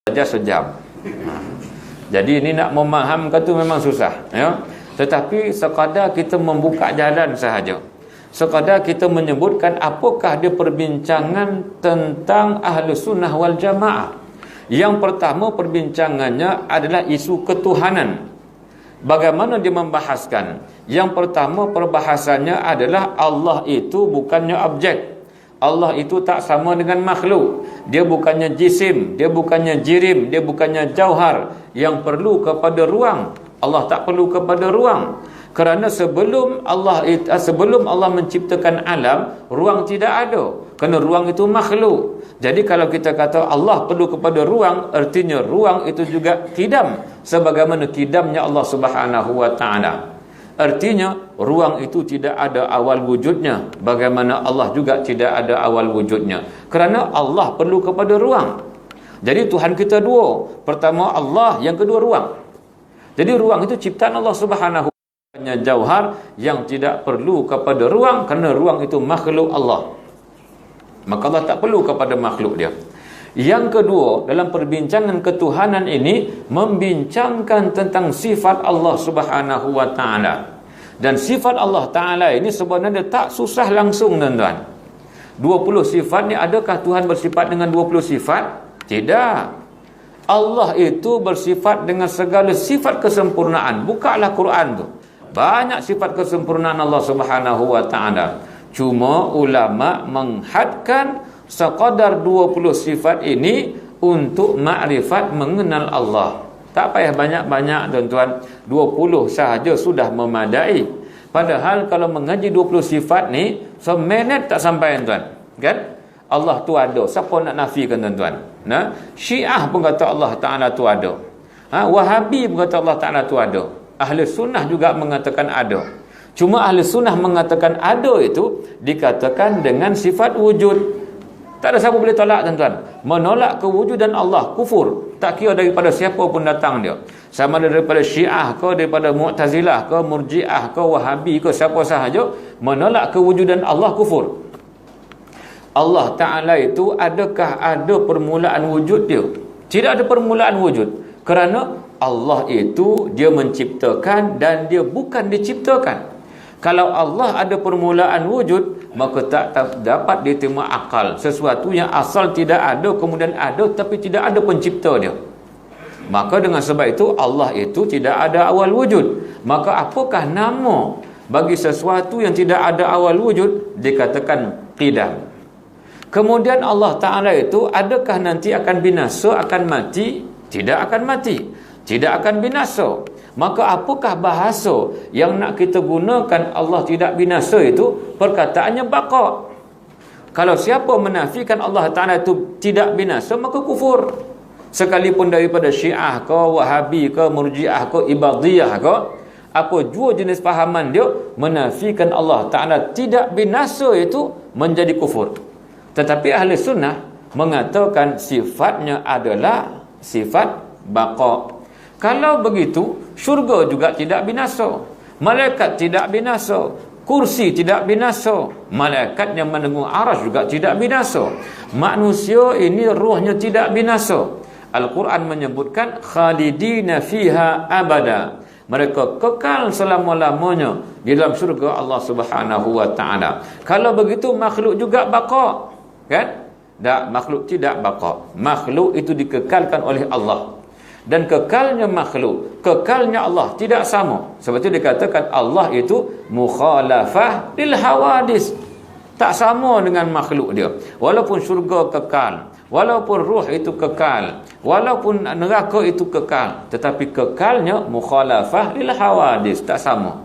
saja sejam. Jadi ini nak memahamkan tu memang susah, ya. Tetapi sekadar kita membuka jalan sahaja. Sekadar kita menyebutkan apakah dia perbincangan tentang ahli sunnah wal jamaah. Yang pertama perbincangannya adalah isu ketuhanan. Bagaimana dia membahaskan? Yang pertama perbahasannya adalah Allah itu bukannya objek. Allah itu tak sama dengan makhluk. Dia bukannya jisim, dia bukannya jirim, dia bukannya jauhar yang perlu kepada ruang. Allah tak perlu kepada ruang. Kerana sebelum Allah menciptakan alam, ruang tidak ada. Kerana ruang itu makhluk. Jadi kalau kita kata Allah perlu kepada ruang, artinya ruang itu juga kidam sebagaimana kidamnya Allah Subhanahu wa taala. Artinya ruang itu tidak ada awal wujudnya, bagaimana Allah juga tidak ada awal wujudnya. Kerana Allah perlu kepada ruang. Jadi Tuhan kita dua. Pertama Allah, yang kedua ruang. Jadi ruang itu ciptaan Allah Subhanahu wa taala, jauhar yang tidak perlu kepada ruang, kerana ruang itu makhluk Allah. Maka Allah tak perlu kepada makhluk dia. Yang kedua, dalam perbincangan ketuhanan ini membincangkan tentang sifat Allah Subhanahu wa taala. Dan sifat Allah taala ini sebenarnya tak susah langsung, tuan-tuan. 20 sifat ni, adakah Tuhan bersifat dengan 20 sifat? Tidak. Allah itu bersifat dengan segala sifat kesempurnaan. Bukalah Quran tu. Banyak sifat kesempurnaan Allah Subhanahu wa taala. Cuma ulama menghadkan sekadar 20 sifat ini untuk makrifat mengenal Allah. Tak payah banyak-banyak, tuan-tuan. 20 sahaja sudah memadai. Padahal kalau mengaji 20 sifat ni, seminit tak sampai, tuan. Kan? Allah tu ada. Siapa nak nafikan, tuan-tuan? Nah, Syiah pun kata Allah Ta'ala tu ada. Wahabi pun kata Allah Ta'ala tu ada. Ahli sunnah juga mengatakan ada. Cuma ahli sunnah mengatakan ada itu dikatakan dengan sifat wujud. Tak ada siapa boleh tolak, tuan-tuan. Menolak kewujudan Allah kufur. Tak kira daripada siapa pun datang dia. Sama ada daripada Syiah ke, daripada Mu'tazilah ke, Murji'ah ke, Wahabi ke, siapa sahaja, menolak kewujudan Allah kufur. Allah Ta'ala itu adakah ada permulaan wujud dia? Tidak ada permulaan wujud. Kerana Allah itu dia menciptakan dan dia bukan diciptakan. Kalau Allah ada permulaan wujud, maka tak dapat diterima akal. Sesuatu yang asal tidak ada, kemudian ada, tapi tidak ada pencipta dia. Maka dengan sebab itu, Allah itu tidak ada awal wujud. Maka apakah nama bagi sesuatu yang tidak ada awal wujud? Dikatakan qidam. Kemudian Allah Ta'ala itu adakah nanti akan binasa, akan mati? Tidak akan mati. Tidak akan binasa. Maka apakah bahasa yang nak kita gunakan Allah tidak binasa itu? Perkataannya baqa. Kalau siapa menafikan Allah Ta'ala itu tidak binasa, maka kufur. Sekalipun daripada Syiah ke, Wahabi ke, Murji'ah ke, Ibadiyah ke, apa jua jenis fahaman dia, menafikan Allah Ta'ala tidak binasa itu menjadi kufur. Tetapi ahli sunnah mengatakan sifatnya adalah sifat baqa. Kalau begitu, syurga juga tidak binasa, malaikat tidak binasa, kursi tidak binasa, malaikat yang menanggung arasy juga tidak binasa. Manusia ini rohnya tidak binasa. Al-Quran menyebutkan khalidina fiha abada. Mereka kekal selama-lamanya di dalam syurga Allah Subhanahu wa taala. Kalau begitu makhluk juga baqa, kan? Tak, makhluk tidak baqa. Makhluk itu dikekalkan oleh Allah. Dan kekalnya makhluk, kekalnya Allah tidak sama. Sebab itu dikatakan Allah itu mukhalafah lil hawadis. Tak sama dengan makhluk dia. Walaupun syurga kekal, walaupun ruh itu kekal, walaupun neraka itu kekal, tetapi kekalnya mukhalafah lil hawadis, tak sama.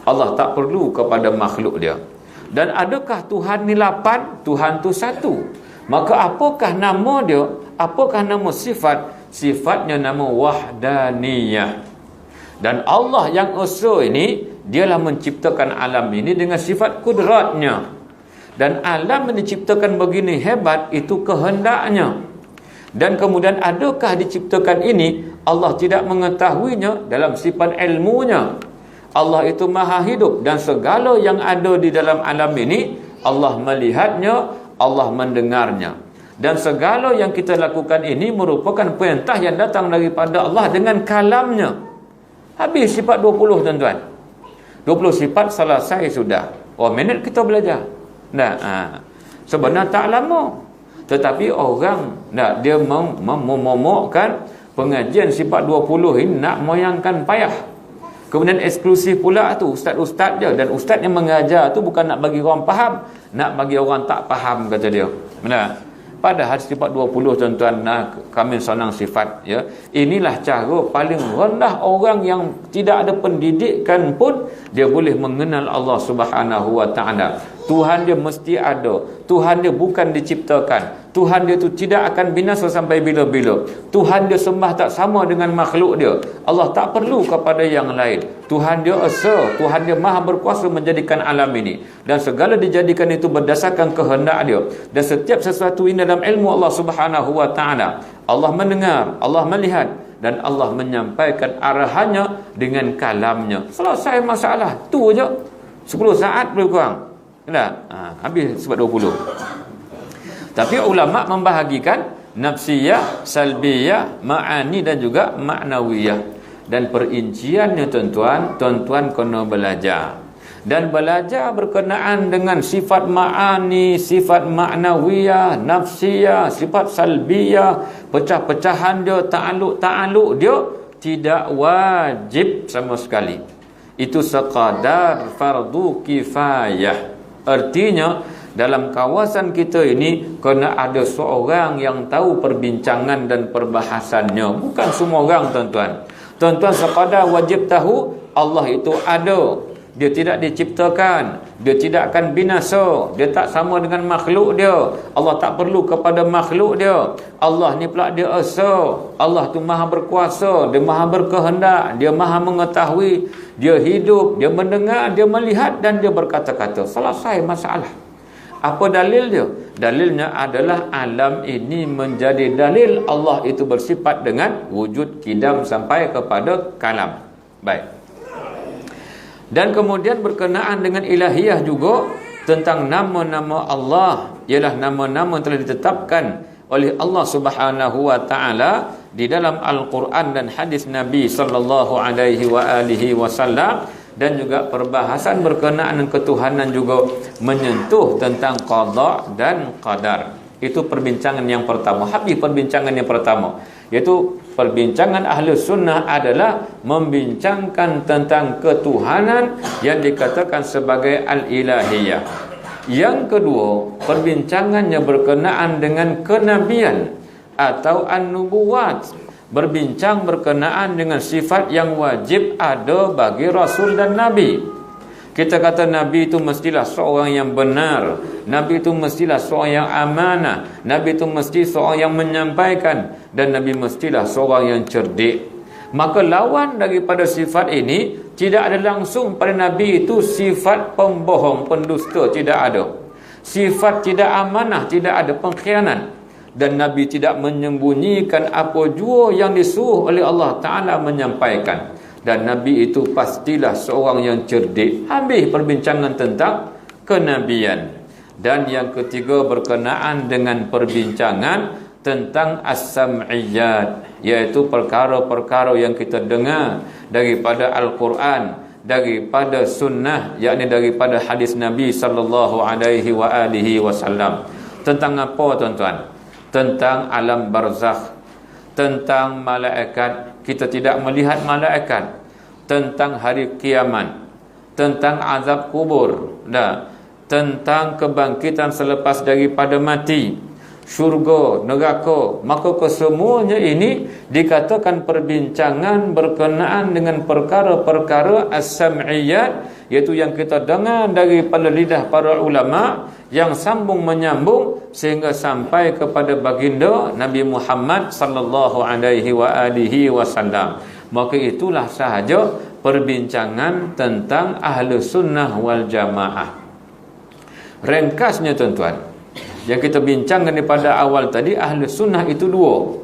Allah tak perlu kepada makhluk dia. Dan adakah Tuhan ni 8? Tuhan tu satu. Maka apakah nama dia? Apakah nama sifat? Sifatnya nama wahdaniyah. Dan Allah yang esa ini, dialah menciptakan alam ini dengan sifat kudratnya. Dan alam yang diciptakan begini hebat, itu kehendaknya. Dan kemudian adakah diciptakan ini? Allah tidak mengetahuinya dalam sifat ilmunya. Allah itu maha hidup dan segala yang ada di dalam alam ini Allah melihatnya, Allah mendengarnya. Dan segala yang kita lakukan ini merupakan perintah yang datang daripada Allah dengan kalamnya. Habis sifat 20 tuan-tuan. 20 sifat selesai sudah. Minit kita belajar. Sebenarnya tak lama. Tetapi orang dia memomokkan pengajian sifat 20 ini nak moyangkan payah. Kemudian eksklusif pula tu ustaz-ustaz je, dan ustaz yang mengajar tu bukan nak bagi orang faham, nak bagi orang tak faham, kata dia. Padahal sifat 20 tuan-tuan, kami senang sifat, ya. Inilah cara paling rendah orang yang tidak ada pendidikan pun dia boleh mengenal Allah Subhanahu wa taala. Tuhan dia mesti ada. Tuhan dia bukan diciptakan. Tuhan dia tu tidak akan binasa sampai bila-bila. Tuhan dia sembah tak sama dengan makhluk dia. Allah tak perlu kepada yang lain. Tuhan dia esa. Tuhan dia maha berkuasa menjadikan alam ini. Dan segala dijadikan itu berdasarkan kehendak dia. Dan setiap sesuatu ini dalam ilmu Allah Subhanahu wa taala. Allah mendengar, Allah melihat, dan Allah menyampaikan arahannya dengan kalamnya. Selesai masalah. Tu je. 10 saat lebih kurang. Habis sebab 20. Tapi ulama membahagikan nafsiyah, salbiyah, ma'ani dan juga ma'nawiyah. Dan perinciannya tuan-tuan kena belajar. Dan belajar berkenaan dengan sifat ma'ani, sifat ma'nawiyah, nafsiyah, sifat salbiyah, pecah-pecahan dia, ta'aluk dia tidak wajib sama sekali. Itu sekadar fardu kifayah. Artinya dalam kawasan kita ini kena ada seorang yang tahu perbincangan dan perbahasannya. Bukan semua orang tuan-tuan. Tuan-tuan sekadar wajib tahu Allah itu ada. Dia tidak diciptakan. Dia tidak akan binasa. Dia tak sama dengan makhluk dia. Allah tak perlu kepada makhluk dia. Allah ni pula dia esa. Allah tu maha berkuasa. Dia maha berkehendak. Dia maha mengetahui. Dia hidup. Dia mendengar. Dia melihat. Dan dia berkata-kata. Selesai masalah. Apa dalil dia? Dalilnya adalah alam ini menjadi dalil Allah itu bersifat dengan wujud kidam sampai kepada kalam. Baik. Dan kemudian berkenaan dengan ilahiyah juga tentang nama-nama Allah, ialah nama-nama yang telah ditetapkan oleh Allah Subhanahu wa taala di dalam Al-Quran dan hadis Nabi sallallahu alaihi wasallam, dan juga perbahasan berkenaan dengan ketuhanan juga menyentuh tentang qada dan qadar. Itu perbincangan yang pertama. Habis perbincangan yang pertama, iaitu perbincangan ahli sunnah adalah membincangkan tentang ketuhanan yang dikatakan sebagai al-ilahiyah. Yang kedua, perbincangannya berkenaan dengan kenabian atau an-nubuwat, berbincang berkenaan dengan sifat yang wajib ada bagi rasul dan nabi. Kita kata Nabi itu mestilah seorang yang benar. Nabi itu mestilah seorang yang amanah. Nabi itu mesti seorang yang menyampaikan. Dan Nabi mestilah seorang yang cerdik. Maka lawan daripada sifat ini, tidak ada langsung pada Nabi itu sifat pembohong, pendusta, tidak ada. Sifat tidak amanah, tidak ada pengkhianat. Dan Nabi tidak menyembunyikan apa jua yang disuruh oleh Allah Ta'ala menyampaikan. Dan Nabi itu pastilah seorang yang cerdik. Habis perbincangan tentang kenabian. Dan yang ketiga berkenaan dengan perbincangan tentang as-sam'iyyat, iaitu perkara-perkara yang kita dengar daripada Al-Quran, daripada sunnah, yakni daripada hadis Nabi sallallahu alaihi wasallam. Tentang apa tuan-tuan? Tentang alam barzakh, tentang malaikat, kita tidak melihat malaikat, tentang hari kiamat, tentang azab kubur, tentang kebangkitan selepas daripada mati, syurga, neraka. Maka kesemuanya ini dikatakan perbincangan berkenaan dengan perkara-perkara as-sam'iyyat, iaitu yang kita dengar daripada lidah para ulama, yang sambung menyambung sehingga sampai kepada baginda Nabi Muhammad sallallahu alaihi wasallam. Maka itulah sahaja perbincangan tentang ahli sunnah wal jamaah. Ringkasnya tuan-tuan, yang kita bincangkan daripada awal tadi, ahli sunnah itu dua.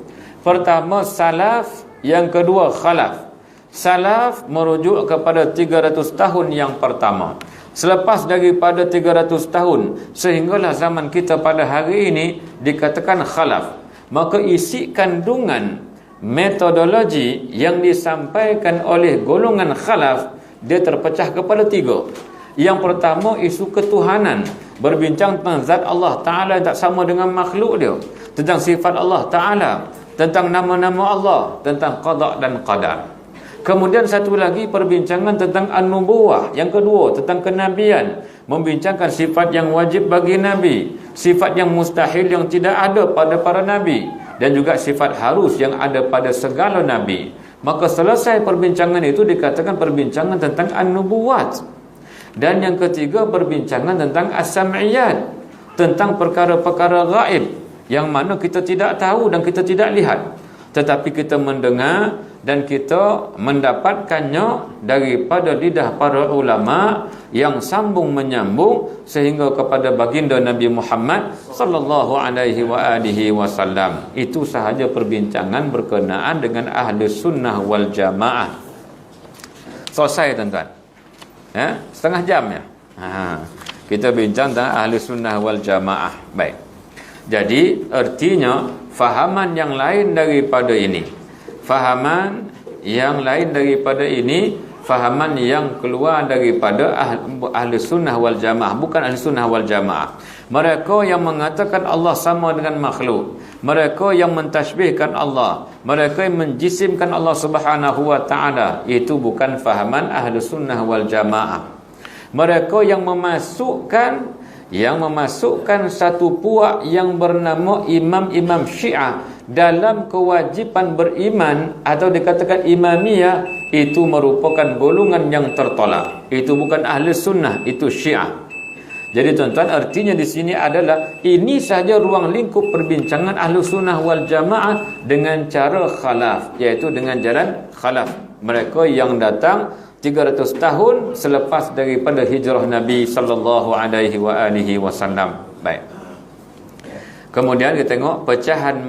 Pertama salaf, yang kedua khalaf. Salaf merujuk kepada 300 tahun yang pertama. Selepas daripada 300 tahun sehinggalah zaman kita pada hari ini dikatakan khalaf, maka isi kandungan metodologi yang disampaikan oleh golongan khalaf dia terpecah kepada 3. Yang pertama, isu ketuhanan, berbincang tentang zat Allah Ta'ala yang tak sama dengan makhluk dia, tentang sifat Allah Ta'ala, tentang nama-nama Allah, tentang qada dan qadar. Kemudian satu lagi perbincangan tentang an-nubuwah. Yang kedua, tentang kenabian, membincangkan sifat yang wajib bagi Nabi, sifat yang mustahil yang tidak ada pada para Nabi, dan juga sifat harus yang ada pada segala Nabi. Maka selesai perbincangan itu dikatakan perbincangan tentang an-nubuwat. Dan yang ketiga, perbincangan tentang as-sam'iyat, tentang perkara-perkara gaib yang mana kita tidak tahu dan kita tidak lihat, tetapi kita mendengar dan kita mendapatkannya daripada lidah para ulama yang sambung menyambung sehingga kepada baginda Nabi Muhammad sallallahu alaihi wasallam. Itu sahaja perbincangan berkenaan dengan ahli sunnah wal jamaah. Selesai tuan-tuan. Ya, setengah jam ya. Kita bincang tentang ahli sunnah wal jamaah. Baik. Jadi artinya fahaman yang lain daripada ini, fahaman yang lain daripada ini, fahaman yang keluar daripada ahli sunnah wal jamaah, bukan ahli sunnah wal jamaah. Mereka yang mengatakan Allah sama dengan makhluk, mereka yang mentashbihkan Allah, mereka yang menjisimkan Allah subhanahu wa ta'ala, itu bukan fahaman ahli sunnah wal jamaah. Mereka yang memasukkan satu puak yang bernama imam-imam Syiah dalam kewajipan beriman atau dikatakan imamiyah, itu merupakan golongan yang tertolak. Itu bukan ahli sunnah, itu Syiah. Jadi tuan-tuan, artinya di sini adalah ini sahaja ruang lingkup perbincangan ahli sunnah wal jamaah dengan cara khalaf, iaitu dengan jalan khalaf. Mereka yang datang 300 tahun selepas daripada hijrah Nabi sallallahu alaihi wasallam. Baik. Kemudian kita tengok pecahan